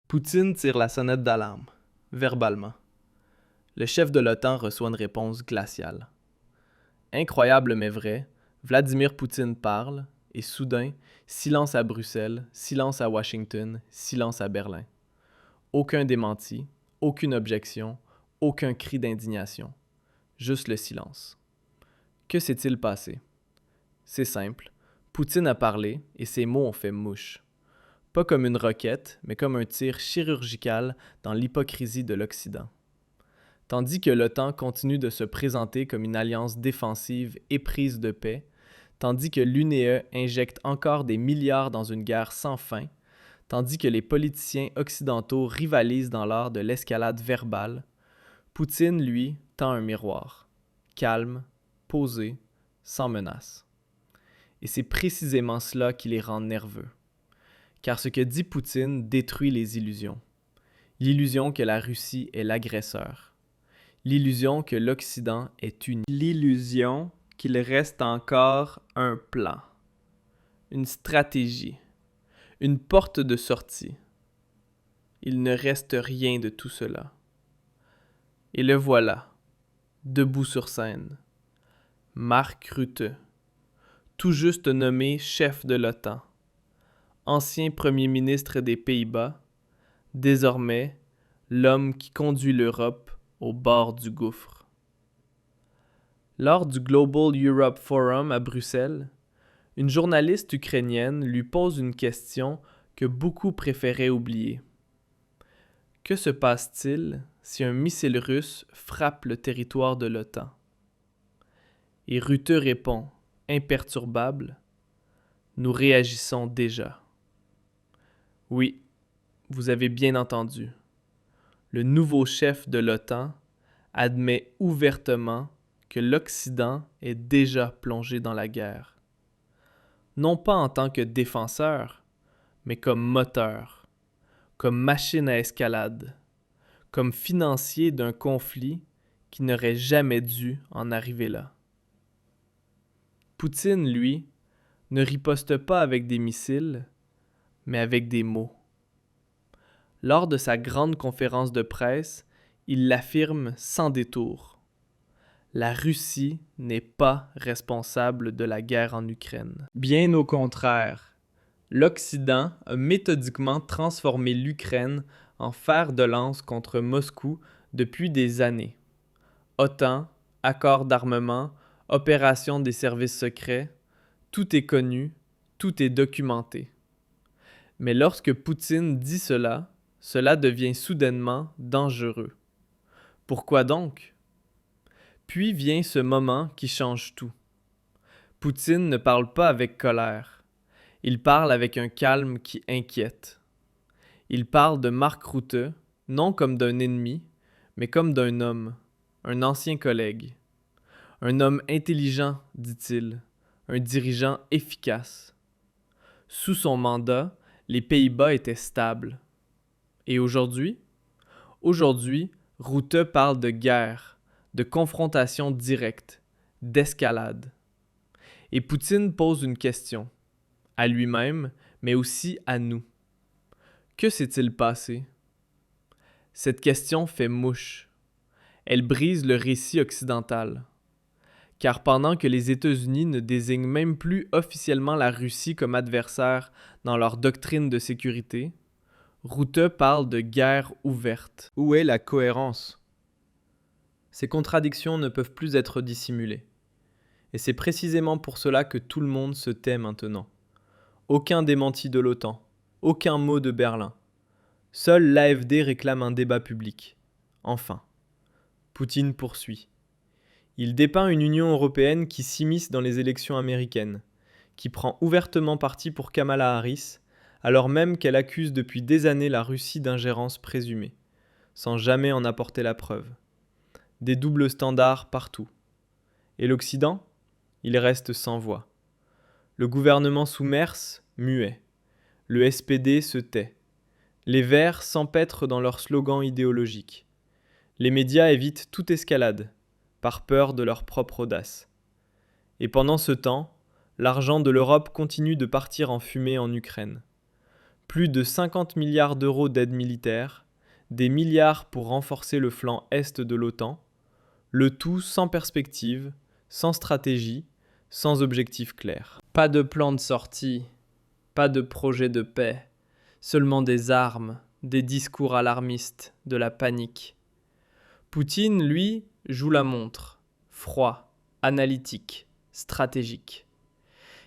Poutine tire la sonnette d'alarme, verbalement. Le chef de l'OTAN reçoit une réponse glaciale. Incroyable mais vrai, Vladimir Poutine parle, et soudain, silence à Bruxelles, silence à Washington, silence à Berlin. Aucun démenti, aucune objection, aucun cri d'indignation. Juste le silence. Que s'est-il passé? C'est simple. Poutine a parlé et ses mots ont fait mouche. Pas comme une roquette, mais comme un tir chirurgical dans l'hypocrisie de l'Occident. Tandis que l'OTAN continue de se présenter comme une alliance défensive éprise de paix, tandis que l'UNE injecte encore des milliards dans une guerre sans fin, tandis que les politiciens occidentaux rivalisent dans l'art de l'escalade verbale, Poutine, lui, tend un miroir. Calme, posé, sans menace. Et c'est précisément cela qui les rend nerveux. Car ce que dit Poutine détruit les illusions. L'illusion que la Russie est l'agresseur. L'illusion que l'Occident est uni. L'illusion qu'il reste encore un plan. Une stratégie. Une porte de sortie. Il ne reste rien de tout cela. Et le voilà, debout sur scène. Mark Rutte, tout juste nommé chef de l'OTAN, ancien premier ministre des Pays-Bas, désormais l'homme qui conduit l'Europe au bord du gouffre. Lors du Global Europe Forum à Bruxelles, une journaliste ukrainienne lui pose une question que beaucoup préféraient oublier. Que se passe-t-il si un missile russe frappe le territoire de l'OTAN? Et Rutte répond, imperturbable, « Nous réagissons déjà. » Oui, vous avez bien entendu. Le nouveau chef de l'OTAN admet ouvertement que l'Occident est déjà plongé dans la guerre. Non pas en tant que défenseur, mais comme moteur, comme machine à escalade, comme financier d'un conflit qui n'aurait jamais dû en arriver là. Poutine, lui, ne riposte pas avec des missiles, mais avec des mots. Lors de sa grande conférence de presse, il l'affirme sans détour. La Russie n'est pas responsable de la guerre en Ukraine. Bien au contraire, l'Occident a méthodiquement transformé l'Ukraine en fer de lance contre Moscou depuis des années. OTAN, accords d'armement, opérations des services secrets, tout est connu, tout est documenté. Mais lorsque Poutine dit cela, cela devient soudainement dangereux. Pourquoi donc? Puis vient ce moment qui change tout. Poutine ne parle pas avec colère. Il parle avec un calme qui inquiète. Il parle de Mark Rutte, non comme d'un ennemi, mais comme d'un homme, un ancien collègue. Un homme intelligent, dit-il, un dirigeant efficace. Sous son mandat, les Pays-Bas étaient stables. Et aujourd'hui? Aujourd'hui, Rutte parle de guerre, de confrontation directe, d'escalade. Et Poutine pose une question, à lui-même, mais aussi à nous. Que s'est-il passé? Cette question fait mouche. Elle brise le récit occidental. Car pendant que les États-Unis ne désignent même plus officiellement la Russie comme adversaire dans leur doctrine de sécurité, Rutte parle de guerre ouverte. Où est la cohérence? Ces contradictions ne peuvent plus être dissimulées. Et c'est précisément pour cela que tout le monde se tait maintenant. Aucun démenti de l'OTAN, aucun mot de Berlin. Seul l'AfD réclame un débat public. Enfin, Poutine poursuit. Il dépeint une Union européenne qui s'immisce dans les élections américaines, qui prend ouvertement parti pour Kamala Harris, alors même qu'elle accuse depuis des années la Russie d'ingérence présumée, sans jamais en apporter la preuve. Des doubles standards partout. Et l'Occident? Il reste sans voix. Le gouvernement sous Merz, muet. Le SPD se tait. Les Verts s'empêtrent dans leurs slogans idéologiques. Les médias évitent toute escalade, par peur de leur propre audace. Et pendant ce temps, l'argent de l'Europe continue de partir en fumée en Ukraine. Plus de 50 milliards d'euros d'aide militaire, des milliards pour renforcer le flanc est de l'OTAN, le tout sans perspective, sans stratégie, sans objectif clair. Pas de plan de sortie, pas de projet de paix, seulement des armes, des discours alarmistes, de la panique. Poutine, lui, joue la montre, froid, analytique, stratégique.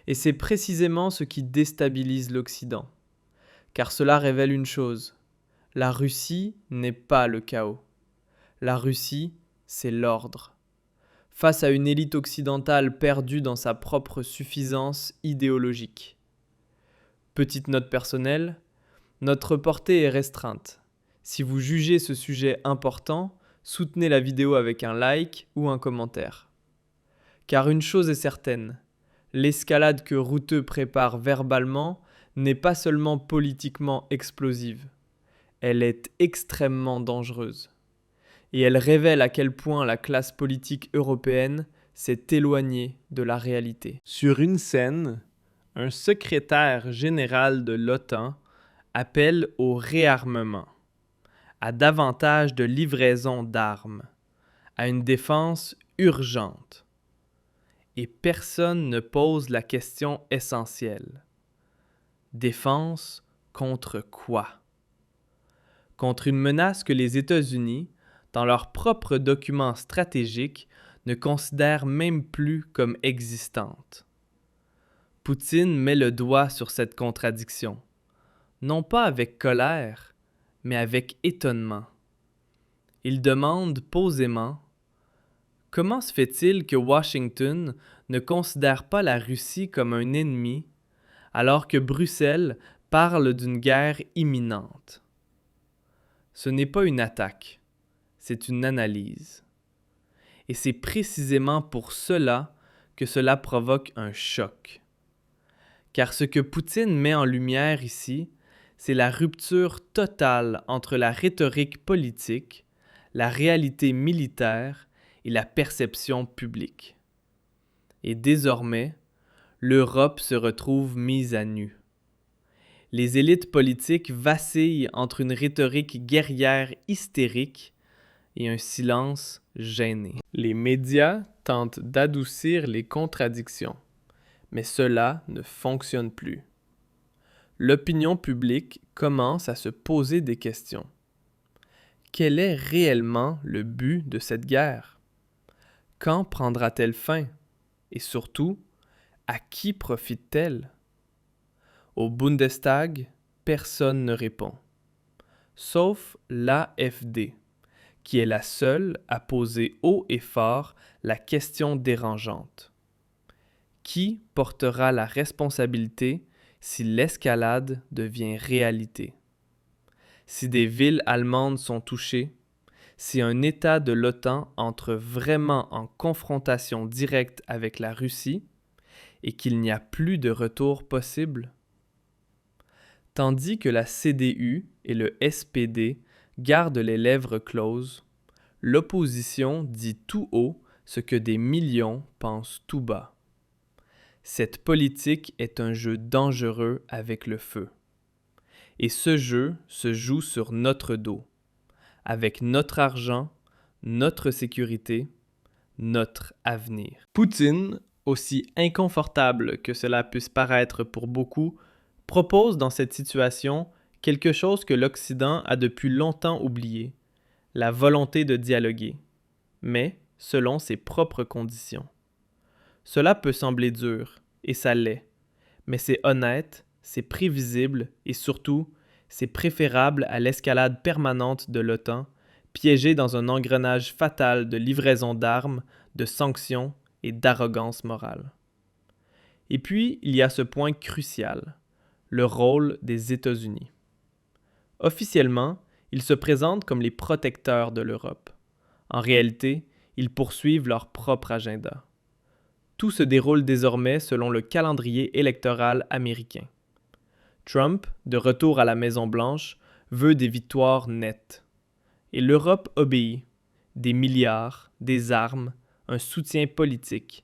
Et c'est précisément ce qui déstabilise l'Occident. Car cela révèle une chose, la Russie n'est pas le chaos. La Russie, c'est l'ordre. Face à une élite occidentale perdue dans sa propre suffisance idéologique. Petite note personnelle, notre portée est restreinte. Si vous jugez ce sujet important, soutenez la vidéo avec un like ou un commentaire. Car une chose est certaine, l'escalade que Rutte prépare verbalement n'est pas seulement politiquement explosive, elle est extrêmement dangereuse. Et elle révèle à quel point la classe politique européenne s'est éloignée de la réalité. Sur une scène, un secrétaire général de l'OTAN appelle au réarmement, à davantage de livraison d'armes, à une défense urgente. Et personne ne pose la question essentielle. Défense contre quoi? Contre une menace que les États-Unis, dans leurs propres documents stratégiques, ne considèrent même plus comme existante. Poutine met le doigt sur cette contradiction, non pas avec colère, mais avec étonnement. Il demande posément « Comment se fait-il que Washington ne considère pas la Russie comme un ennemi alors que Bruxelles parle d'une guerre imminente? » Ce n'est pas une attaque, c'est une analyse. Et c'est précisément pour cela que cela provoque un choc. Car ce que Poutine met en lumière ici, c'est la rupture totale entre la rhétorique politique, la réalité militaire et la perception publique. Et désormais, l'Europe se retrouve mise à nu. Les élites politiques vacillent entre une rhétorique guerrière hystérique et un silence gêné. Les médias tentent d'adoucir les contradictions, mais cela ne fonctionne plus. L'opinion publique commence à se poser des questions. Quel est réellement le but de cette guerre? Quand prendra-t-elle fin? Et surtout, à qui profite-t-elle? Au Bundestag, personne ne répond, sauf l'AfD, qui est la seule à poser haut et fort la question dérangeante. Qui portera la responsabilité si l'escalade devient réalité? Si des villes allemandes sont touchées, si un État de l'OTAN entre vraiment en confrontation directe avec la Russie et qu'il n'y a plus de retour possible? Tandis que la CDU et le SPD gardent les lèvres closes, l'opposition dit tout haut ce que des millions pensent tout bas. Cette politique est un jeu dangereux avec le feu. Et ce jeu se joue sur notre dos, avec notre argent, notre sécurité, notre avenir. Poutine, aussi inconfortable que cela puisse paraître pour beaucoup, propose dans cette situation quelque chose que l'Occident a depuis longtemps oublié, la volonté de dialoguer, mais selon ses propres conditions. Cela peut sembler dur, et ça l'est, mais c'est honnête, c'est prévisible et surtout, c'est préférable à l'escalade permanente de l'OTAN, piégée dans un engrenage fatal de livraison d'armes, de sanctions et d'arrogance morale. Et puis, il y a ce point crucial, le rôle des États-Unis. Officiellement, ils se présentent comme les protecteurs de l'Europe. En réalité, ils poursuivent leur propre agenda. Tout se déroule désormais selon le calendrier électoral américain. Trump, de retour à la Maison-Blanche, veut des victoires nettes. Et l'Europe obéit. Des milliards, des armes, un soutien politique,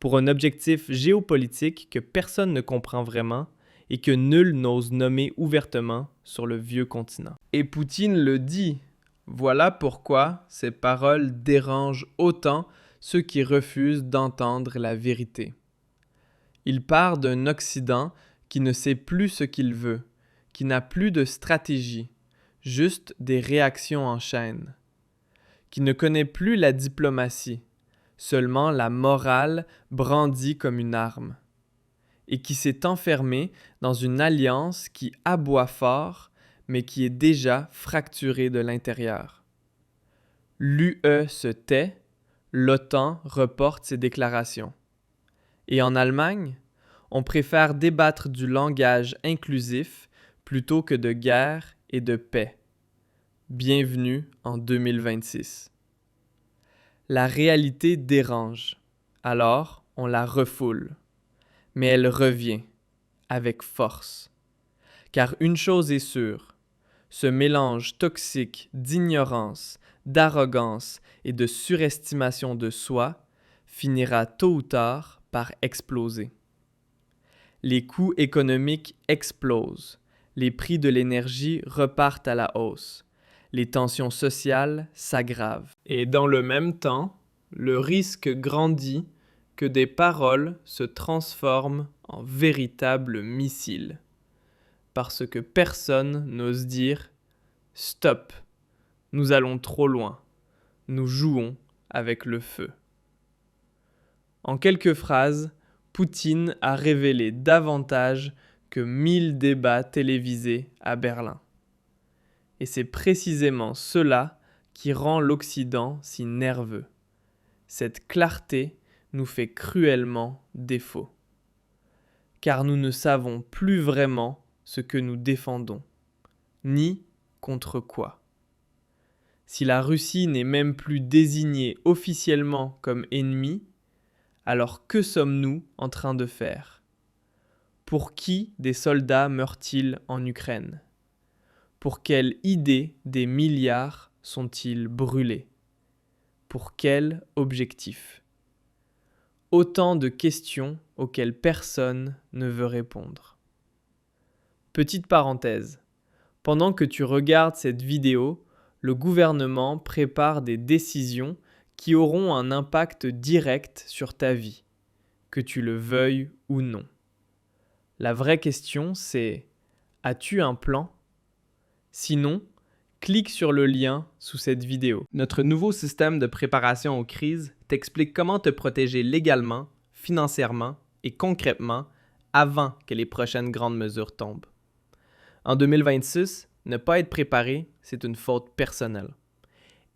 pour un objectif géopolitique que personne ne comprend vraiment et que nul n'ose nommer ouvertement sur le vieux continent. Et Poutine le dit. Voilà pourquoi ces paroles dérangent autant ceux qui refusent d'entendre la vérité. Il part d'un Occident qui ne sait plus ce qu'il veut, qui n'a plus de stratégie, juste des réactions en chaîne, qui ne connaît plus la diplomatie, seulement la morale brandie comme une arme, et qui s'est enfermé dans une alliance qui aboie fort, mais qui est déjà fracturée de l'intérieur. L'UE se tait, l'OTAN reporte ses déclarations. Et en Allemagne, on préfère débattre du langage inclusif plutôt que de guerre et de paix. Bienvenue en 2026. La réalité dérange, alors on la refoule. Mais elle revient, avec force. Car une chose est sûre, ce mélange toxique d'ignorance, d'arrogance et de surestimation de soi finira tôt ou tard par exploser. Les coûts économiques explosent, les prix de l'énergie repartent à la hausse, les tensions sociales s'aggravent. Et dans le même temps, le risque grandit que des paroles se transforment en véritables missiles. Parce que personne n'ose dire « Stop, nous allons trop loin, nous jouons avec le feu ». En quelques phrases, Poutine a révélé davantage que 1000 débats télévisés à Berlin. Et c'est précisément cela qui rend l'Occident si nerveux. Cette clarté nous fait cruellement défaut. Car nous ne savons plus vraiment ce que nous défendons, ni contre quoi. Si la Russie n'est même plus désignée officiellement comme ennemie, alors que sommes-nous en train de faire? Pour qui des soldats meurent-ils en Ukraine? Pour quelle idée des milliards sont-ils brûlés? Pour quel objectif? Autant de questions auxquelles personne ne veut répondre. Petite parenthèse. Pendant que tu regardes cette vidéo, le gouvernement prépare des décisions qui auront un impact direct sur ta vie, que tu le veuilles ou non. La vraie question, c'est: as-tu un plan? Sinon, clique sur le lien sous cette vidéo. Notre nouveau système de préparation aux crises t'explique comment te protéger légalement, financièrement et concrètement avant que les prochaines grandes mesures tombent. En 2026, ne pas être préparé, c'est une faute personnelle.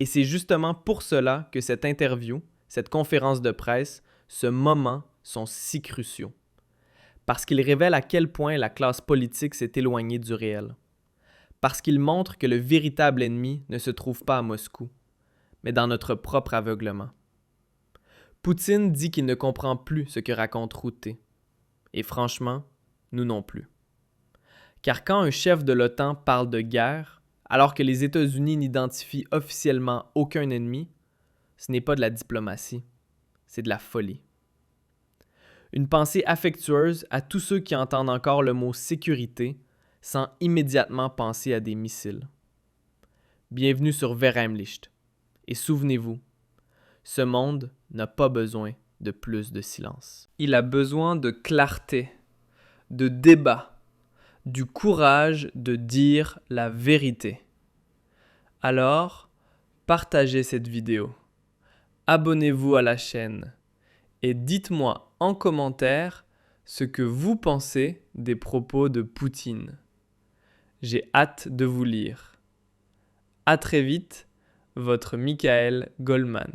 Et c'est justement pour cela que cette interview, cette conférence de presse, ce moment sont si cruciaux. Parce qu'ils révèlent à quel point la classe politique s'est éloignée du réel. Parce qu'ils montrent que le véritable ennemi ne se trouve pas à Moscou, mais dans notre propre aveuglement. Poutine dit qu'il ne comprend plus ce que raconte Routé. Et franchement, nous non plus. Car quand un chef de l'OTAN parle de guerre, alors que les États-Unis n'identifient officiellement aucun ennemi, ce n'est pas de la diplomatie, c'est de la folie. Une pensée affectueuse à tous ceux qui entendent encore le mot « sécurité » sans immédiatement penser à des missiles. Bienvenue sur Verheimlicht. Et souvenez-vous, ce monde n'a pas besoin de plus de silence. Il a besoin de clarté, de débat, du courage de dire la vérité. Alors, partagez cette vidéo, abonnez-vous à la chaîne et dites-moi en commentaire ce que vous pensez des propos de Poutine. J'ai hâte de vous lire. À très vite, votre Michael Goldman.